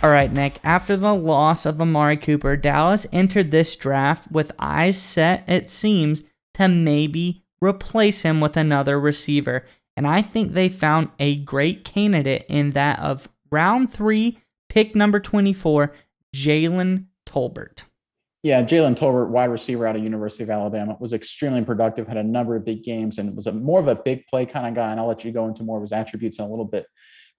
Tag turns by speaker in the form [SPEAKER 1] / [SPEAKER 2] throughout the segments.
[SPEAKER 1] All right, Nick. After the loss of Amari Cooper, Dallas entered this draft with eyes set, it seems, to maybe replace him with another receiver. And I think they found a great candidate in that of round 3, pick number 24, Jalen Tolbert.
[SPEAKER 2] Yeah, Jalen Tolbert, wide receiver out of University of Alabama, was extremely productive, had a number of big games, and was more of a big play kind of guy. And I'll let you go into more of his attributes in a little bit.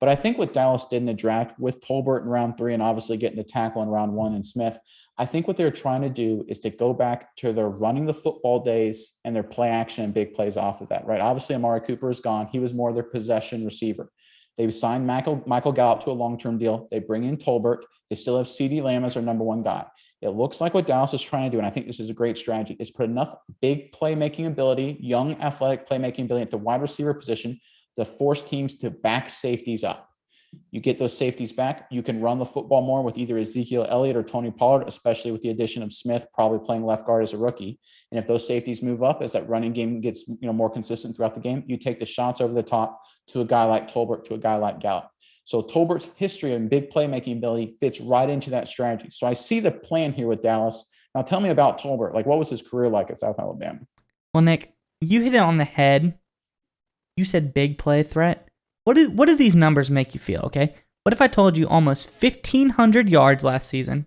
[SPEAKER 2] But I think what Dallas did in the draft with Tolbert in round 3 and obviously getting the tackle in round 1 and Smith, I think what they're trying to do is to go back to their running the football days and their play action and big plays off of that, right? Obviously, Amari Cooper is gone. He was more of their possession receiver. They signed Michael Gallup to a long-term deal. They bring in Tolbert. They still have CeeDee Lamb as their number 1 guy. It looks like what Dallas is trying to do, and I think this is a great strategy, is put enough big playmaking ability, young athletic playmaking ability at the wide receiver position to force teams to back safeties up. You get those safeties back, you can run the football more with either Ezekiel Elliott or Tony Pollard, especially with the addition of Smith, probably playing left guard as a rookie. And if those safeties move up as that running game gets more consistent throughout the game, you take the shots over the top to a guy like Tolbert, to a guy like Gallup. So Tolbert's history and big playmaking ability fits right into that strategy. So I see the plan here with Dallas. Now tell me about Tolbert. Like, what was his career like at South Alabama?
[SPEAKER 1] Well, Nick, you hit it on the head. You said big play threat. What do these numbers make you feel, okay? What if I told you almost 1,500 yards last season,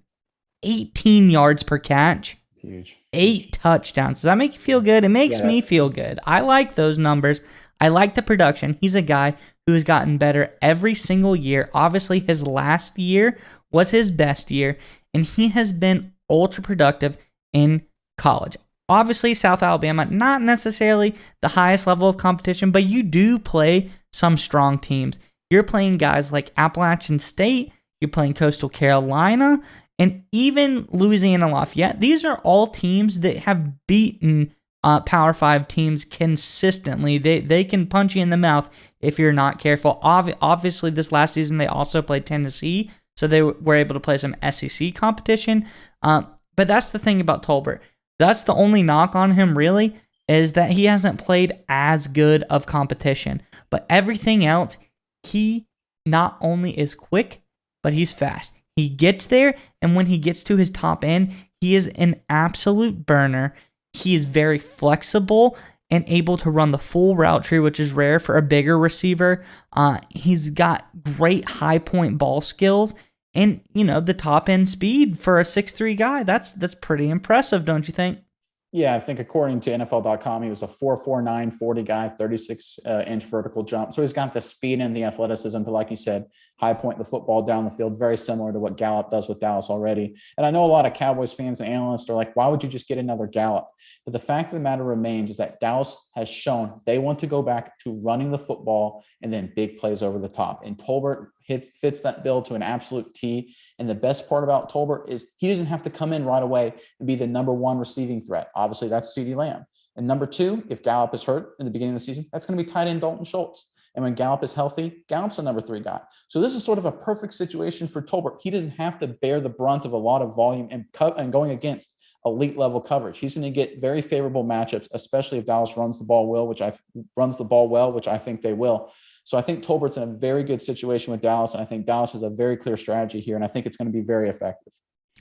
[SPEAKER 1] 18 yards per catch,
[SPEAKER 2] it's huge,
[SPEAKER 1] 8 touchdowns? Does that make you feel good? It makes me feel good. I like those numbers. I like the production. He's a guy who has gotten better every single year. Obviously, his last year was his best year, and he has been ultra productive in college. Obviously, South Alabama, not necessarily the highest level of competition, but you do play some strong teams. You're playing guys like Appalachian State, you're playing Coastal Carolina, and even Louisiana Lafayette. These are all teams that have beaten Power 5 teams consistently. They can punch you in the mouth if you're not careful. Obviously, this last season, they also played Tennessee, so they were able to play some SEC competition. But that's the thing about Tolbert. That's the only knock on him, really, is that he hasn't played as good of competition. But everything else, he not only is quick, but he's fast. He gets there, and when he gets to his top end, he is an absolute burner. He is very flexible and able to run the full route tree, which is rare for a bigger receiver. He's got great high point ball skills. And, the top end speed for a 6'3" guy, that's pretty impressive, don't you think?
[SPEAKER 2] Yeah, I think according to NFL.com, he was a 4.49 40 guy, 36-inch vertical jump. So he's got the speed and the athleticism to, like you said, high point the football down the field, very similar to what Gallup does with Dallas already. And I know a lot of Cowboys fans and analysts are like, why would you just get another Gallup? But the fact of the matter remains is that Dallas has shown they want to go back to running the football and then big plays over the top. And Tolbert fits that bill to an absolute T. And the best part about Tolbert is he doesn't have to come in right away and be the number 1 receiving threat. Obviously, that's CeeDee Lamb. And number 2, if Gallup is hurt in the beginning of the season, that's going to be tight end Dalton Schultz. And when Gallup is healthy, Gallup's the number 3 guy. So this is sort of a perfect situation for Tolbert. He doesn't have to bear the brunt of a lot of volume and going against elite level coverage. He's going to get very favorable matchups, especially if Dallas runs the ball well, which I think they will. So I think Tolbert's in a very good situation with Dallas, and I think Dallas has a very clear strategy here, and I think it's going to be very effective.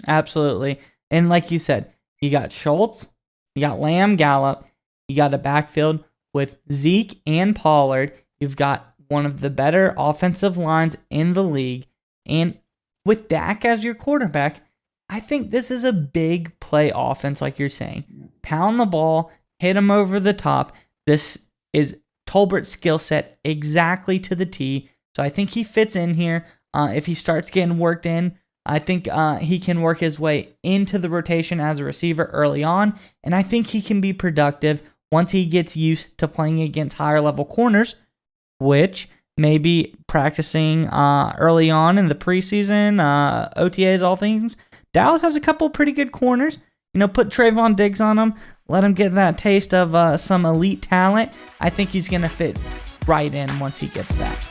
[SPEAKER 1] Absolutely. And like you said, you got Schultz, you got Lamb, Gallup, you got a backfield with Zeke and Pollard. You've got one of the better offensive lines in the league. And with Dak as your quarterback, I think this is a big play offense, like you're saying. Pound the ball, hit him over the top. This is Tolbert's skill set exactly to the T. So I think he fits in here. If he starts getting worked in, I think he can work his way into the rotation as a receiver early on. And I think he can be productive once he gets used to playing against higher level corners, which maybe practicing early on in the preseason, OTAs, all things. Dallas has a couple pretty good corners. Put Trayvon Diggs on him. Let him get that taste of some elite talent. I think he's going to fit right in once he gets that.